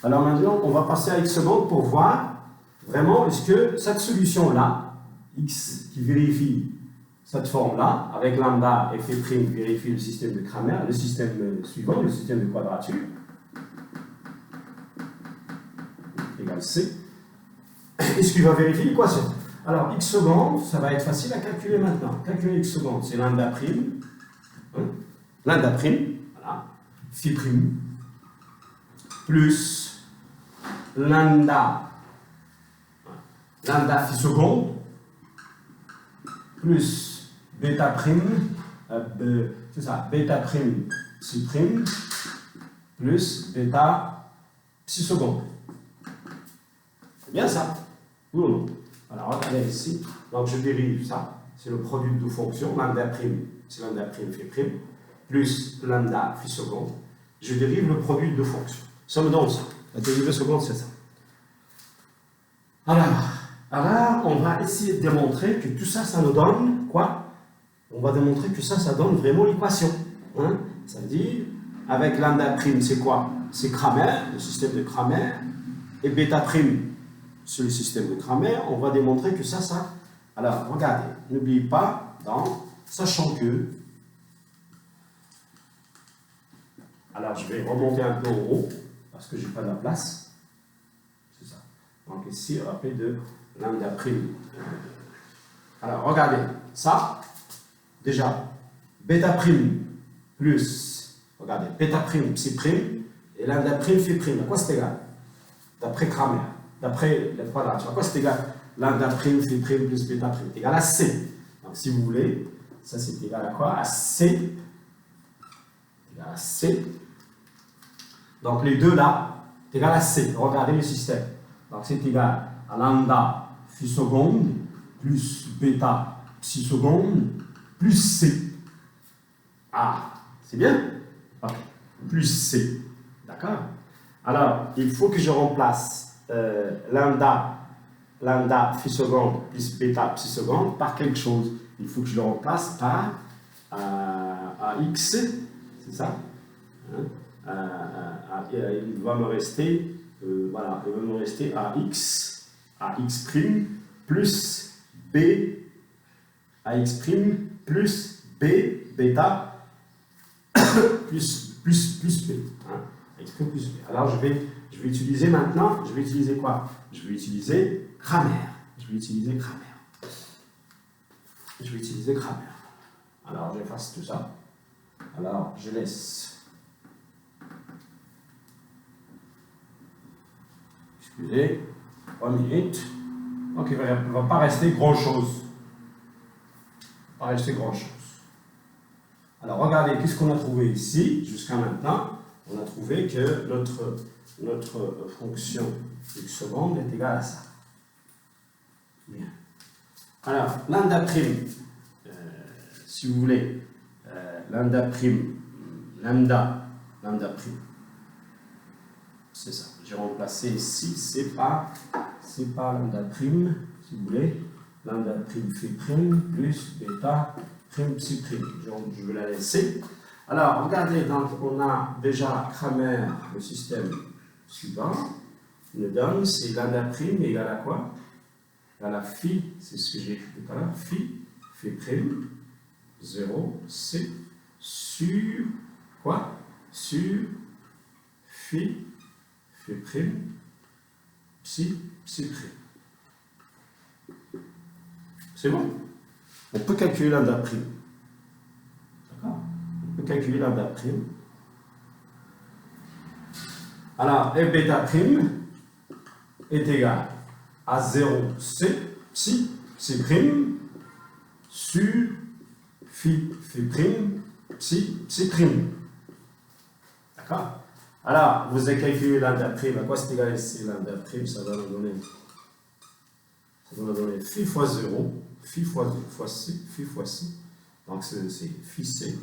Alors maintenant, on va passer à x secondes pour voir vraiment est-ce que cette solution-là, x qui vérifie cette forme-là, avec lambda et phi' vérifie le système de Cramer, le système suivant, le système de quadrature, égale c, est-ce qu'il va vérifier l'équation? Alors, x secondes, ça va être facile à calculer maintenant. Calculer x secondes, c'est lambda prime, lambda prime, voilà, phi prime, plus lambda phi seconde, plus bêta prime, c'est ça, bêta prime psi prime, plus bêta psi seconde. C'est bien ça? Oui ou non? Alors regardez ici, donc je dérive ça, c'est le produit de deux fonctions, lambda prime, c'est lambda prime phi prime, plus lambda phi seconde, je dérive le produit de deux fonctions. Ça me donne ça. La dérivée seconde, c'est ça. Alors, on va essayer de démontrer que tout ça, ça nous donne quoi? On va démontrer que ça donne vraiment l'équation. Hein? Ça veut dire, avec lambda prime, c'est quoi? C'est Cramer, le système de Cramer, et bêta prime, c'est le système de Cramer. On va démontrer que ça. Alors, regardez, n'oubliez pas, sachant que. Alors, je vais remonter un peu en haut, parce que je n'ai pas de la place. C'est ça. Donc, ici, rappelez de lambda prime. Alors, regardez, ça, déjà, bêta prime plus, regardez, bêta prime, psi prime, et lambda prime, phi prime. À quoi c'est égal? D'après Cramer, d'après les quadratures. À quoi c'est égal? Lambda prime, phi prime plus bêta prime. Égal à C. Donc, si vous voulez, ça c'est égal à quoi? À C. Égal à C. Donc, les deux là, c'est égal à C. Regardez le système. Donc, c'est égal à lambda phi seconde plus bêta psi seconde plus C. Ah, c'est bien? Ok. Plus C. D'accord? Alors, il faut que je remplace lambda phi seconde plus bêta psi seconde par quelque chose. Il faut que je le remplace par x, c'est ça? Hein? Il va me rester, voilà, il va me rester AX prime plus B, AX prime plus B, bêta, plus B. Hein, AX prime plus B. Alors je vais utiliser maintenant, je vais utiliser quoi? Je vais utiliser Cramer. Alors j'efface tout ça. Alors je laisse. Excusez, 3 minutes. Donc il ne va pas rester grand-chose. Alors regardez, qu'est-ce qu'on a trouvé ici jusqu'à maintenant? On a trouvé que notre fonction x seconde est égale à ça. Bien. Alors, lambda prime, si vous voulez, lambda prime, c'est ça. J'ai remplacé ici, c'est pas lambda prime, si vous voulez, lambda prime phi prime plus bêta prime psi prime. Je vais la laisser. Alors, regardez, donc on a déjà Cramer, le système suivant, nous donne, c'est lambda prime égale à quoi? Égale à phi, c'est ce que j'ai écrit tout à l'heure, phi prime, 0, c, sur quoi? Sur phi prime, psi prime. C'est bon? On peut calculer lambda prime. D'accord? On peut calculer lambda prime. Alors, et bêta prime est égal à 0 c, psi prime, sur phi prime, psi prime. D'accord? Alors, vous avez calculé lambda prime. À quoi c'est égal ici? Lambda prime, ça va nous donner phi fois 0, phi fois c, donc c'est phi c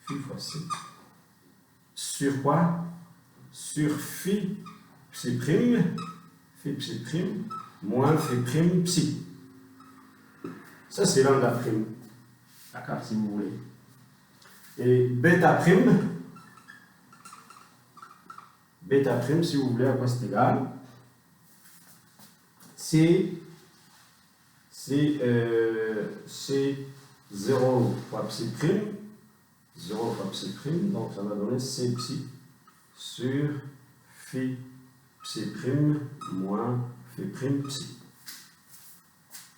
fois c, sur quoi? Sur phi psi prime, moins phi prime psi. Ça c'est lambda prime. D'accord, si vous voulez. Et bêta prime, bêta prime, si vous voulez, à quoi c'est égal? C'est 0 fois psi prime, 0 fois psi prime, donc ça va donner C psi sur phi psi prime moins phi prime psi.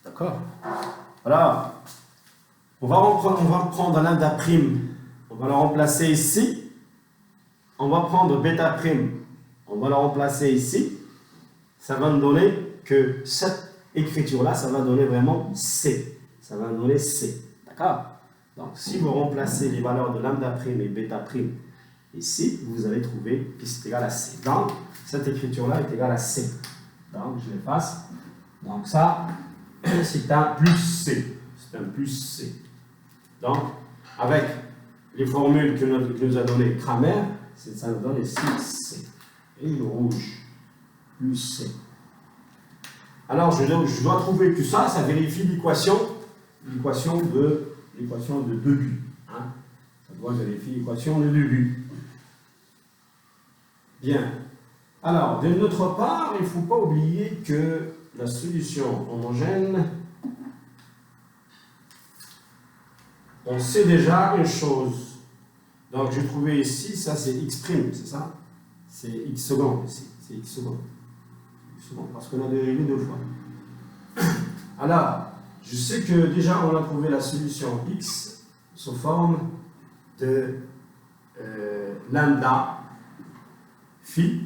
D'accord? Alors, on va prendre lambda prime, on va le remplacer ici. On va prendre bêta prime, on va le remplacer ici. Ça va nous donner que cette écriture-là, ça va donner vraiment C. Ça va donner C. D'accord? Donc, si vous remplacez les valeurs de lambda prime et bêta prime ici, vous allez trouver que c'est égal à C. Donc, cette écriture-là est égale à C. Donc, je l'efface. Donc, ça, c'est un plus C. C'est un plus C. Donc, avec les formules que nous a donné Cramer, ça nous donne ici C. Et le rouge, plus C. Alors, je dois trouver que ça vérifie l'équation de 2U. Hein? Ça doit vérifier l'équation de 2U. Bien. Alors, de notre part, il ne faut pas oublier que la solution homogène, on sait déjà une chose. Donc, j'ai trouvé ici, ça c'est x', c'est ça? C'est x secondes ici. C'est x secondes. Parce qu'on a dérivé 2 fois. Alors, je sais que déjà on a trouvé la solution x sous forme de lambda phi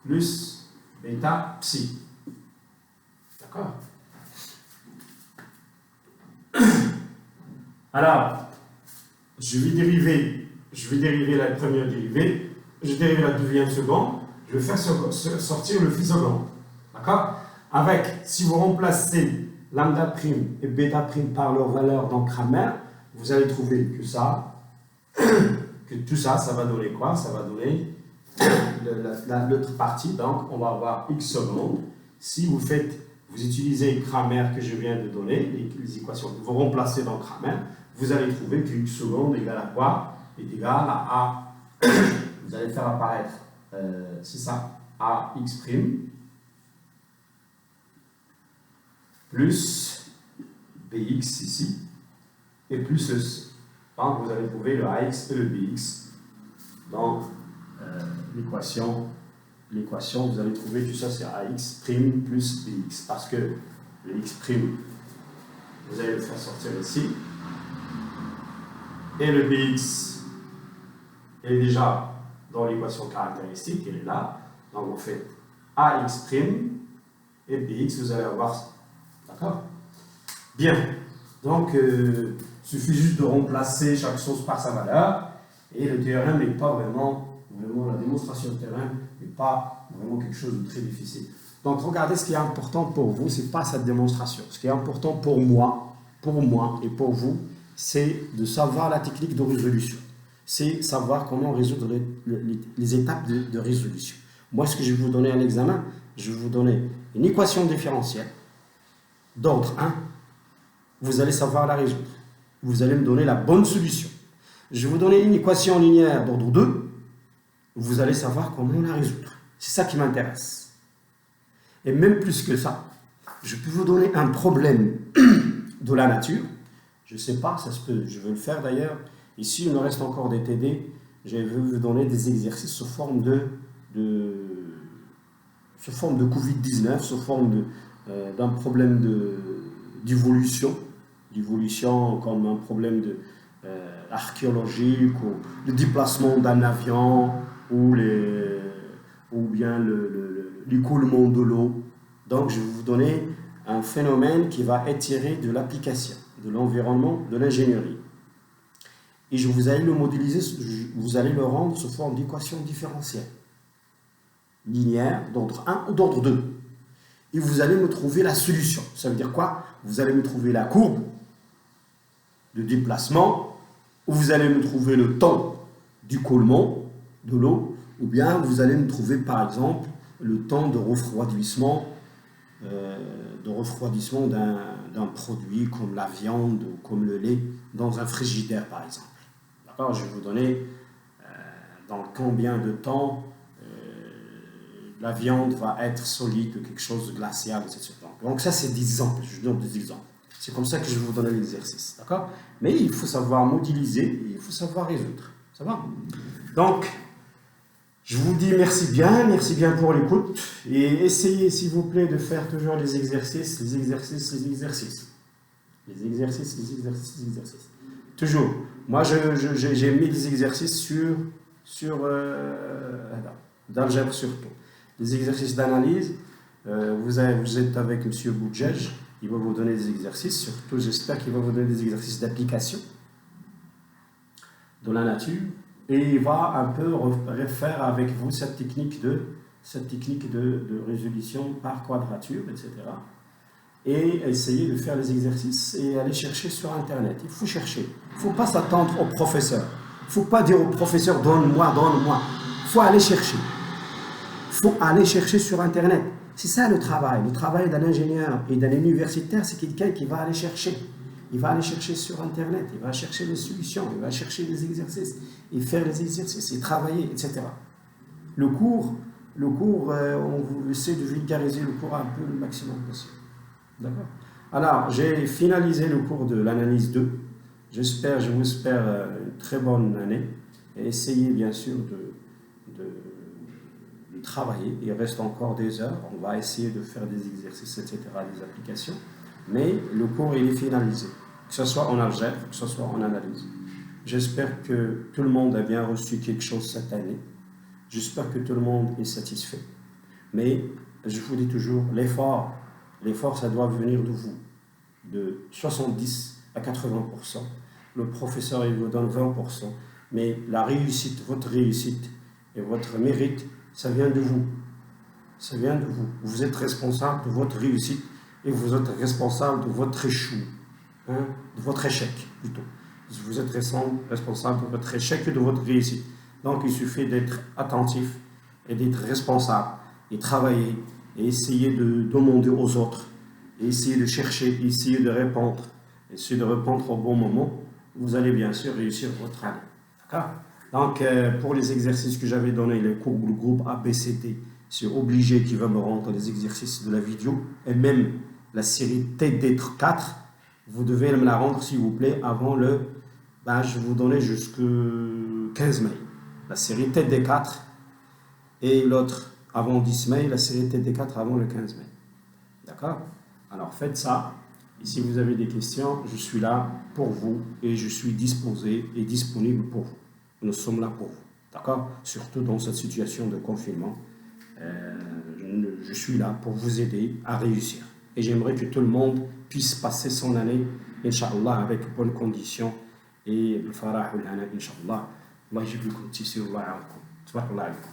plus bêta psi. D'accord? Alors, je vais dériver la première dérivée, je dérive la deuxième seconde, je vais faire sortir le phi second. D'accord? Avec, si vous remplacez lambda prime et bêta prime par leur valeur dans Cramer, vous allez trouver que tout ça, ça va donner quoi? Ça va donner l'autre partie, donc on va avoir x secondes. Si vous utilisez Cramer que je viens de donner, les équations que vous remplacez dans Cramer, vous allez trouver que x seconde égale à quoi? Est égal à A. Vous allez faire apparaître, c'est ça, AX prime plus BX ici, et plus ceci. Donc vous allez trouver le AX et le BX dans l'équation. Vous allez trouver que ça c'est AX prime plus BX, parce que le X prime, vous allez le faire sortir ici, et le BX est déjà dans l'équation caractéristique, il est là. Donc on fait AX' et BX, vous allez avoir. D'accord? Bien. Donc, il suffit juste de remplacer chaque chose par sa valeur. Et le théorème n'est pas vraiment, la démonstration de théorème n'est pas vraiment quelque chose de très difficile. Donc, regardez, ce qui est important pour vous, ce n'est pas cette démonstration. Ce qui est important pour moi et pour vous, c'est de savoir la technique de résolution. C'est savoir comment résoudre les étapes de résolution. Moi, ce que je vais vous donner à l'examen, je vais vous donner une équation différentielle d'ordre 1. Vous allez savoir la résoudre. Vous allez me donner la bonne solution. Je vais vous donner une équation linéaire d'ordre 2. Vous allez savoir comment la résoudre. C'est ça qui m'intéresse. Et même plus que ça, je peux vous donner un problème de la nature. Je ne sais pas, ça se peut, je vais le faire d'ailleurs. Ici, il me reste encore des TD. Je vais vous donner des exercices sous forme de Covid-19, sous forme d'un problème d'évolution comme un problème archéologique, ou le déplacement d'un avion, ou bien l'écoulement de l'eau. Donc, je vais vous donner un phénomène qui va être tiré de l'application, de l'environnement, de l'ingénierie. Et vous allez le modéliser, vous allez le rendre sous forme d'équation différentielle, linéaire, d'ordre 1 ou d'ordre 2. Et vous allez me trouver la solution. Ça veut dire quoi? Vous allez me trouver la courbe de déplacement, ou vous allez me trouver le temps d'écoulement de l'eau, ou bien vous allez me trouver par exemple le temps de refroidissement d'un produit comme la viande ou comme le lait dans un frigidaire par exemple. D'accord? Je vais vous donner dans combien de temps la viande va être solide, quelque chose de glacial, etc. Donc ça, c'est des exemples, je donne des exemples. C'est comme ça que je vais vous donner l'exercice, d'accord? Mais il faut savoir modéliser, il faut savoir résoudre, ça va? Donc, je vous dis merci bien pour l'écoute, et essayez, s'il vous plaît, de faire toujours les exercices. Toujours. Moi, j'ai mis des exercices d'algèbre surtout. Les exercices d'analyse, vous êtes avec M. Boudjej, il va vous donner des exercices, surtout j'espère qu'il va vous donner des exercices d'application de la nature, et il va un peu refaire avec vous cette technique de résolution par quadrature, etc. Et essayer de faire les exercices et aller chercher sur Internet. Il faut chercher. Il ne faut pas s'attendre au professeur. Il ne faut pas dire au professeur donne-moi. Il faut aller chercher. Il faut aller chercher sur Internet. C'est ça le travail. Le travail d'un ingénieur et d'un universitaire, c'est quelqu'un qui va aller chercher. Il va aller chercher sur Internet, il va chercher les solutions, il va chercher les exercices, et faire les exercices, et travailler, etc. Le cours, on essaie de vulgariser le cours un peu le maximum possible. D'accord? Alors, j'ai finalisé le cours de l'analyse 2. Je vous espère une très bonne année. Et essayez bien sûr de travailler. Il reste encore des heures. On va essayer de faire des exercices, etc., des applications. Mais le cours, il est finalisé. Que ce soit en algèbre, que ce soit en analyse. J'espère que tout le monde a bien reçu quelque chose cette année. J'espère que tout le monde est satisfait. Mais je vous dis toujours, l'effort, ça doit venir de vous. De 70 à 80%. Le professeur, il vous donne 20%. Mais la réussite, votre réussite et votre mérite, ça vient de vous. Ça vient de vous. Vous êtes responsable de votre réussite et vous êtes responsable de votre échec. De votre échec, plutôt. Vous êtes responsable de votre échec et de votre réussite. Donc, il suffit d'être attentif et d'être responsable et travailler et essayer de demander aux autres et essayer de chercher, essayer de répondre au bon moment. Vous allez bien sûr réussir votre année. D'accord? Donc, pour les exercices que j'avais donnés, le groupe ABCD, c'est obligé qu'il va me rendre les exercices de la vidéo et même la série TD4. Vous devez me la rendre, s'il vous plaît, avant je vais vous donner jusqu'au 15 mai. La série TD4 et l'autre avant 10 mai, la série TD4 avant le 15 mai. D'accord? Alors faites ça. Et si vous avez des questions, je suis là pour vous et je suis disposé et disponible pour vous. Nous sommes là pour vous. D'accord? Surtout dans cette situation de confinement. Je suis là pour vous aider à réussir. Et j'aimerais que tout le monde puisse passer son année, Inch'Allah, avec bonnes conditions et le farah ou l'ana, Inch'Allah. Allah yajib lakum, tissir Allah alaykum. Tabarakallah alaykum.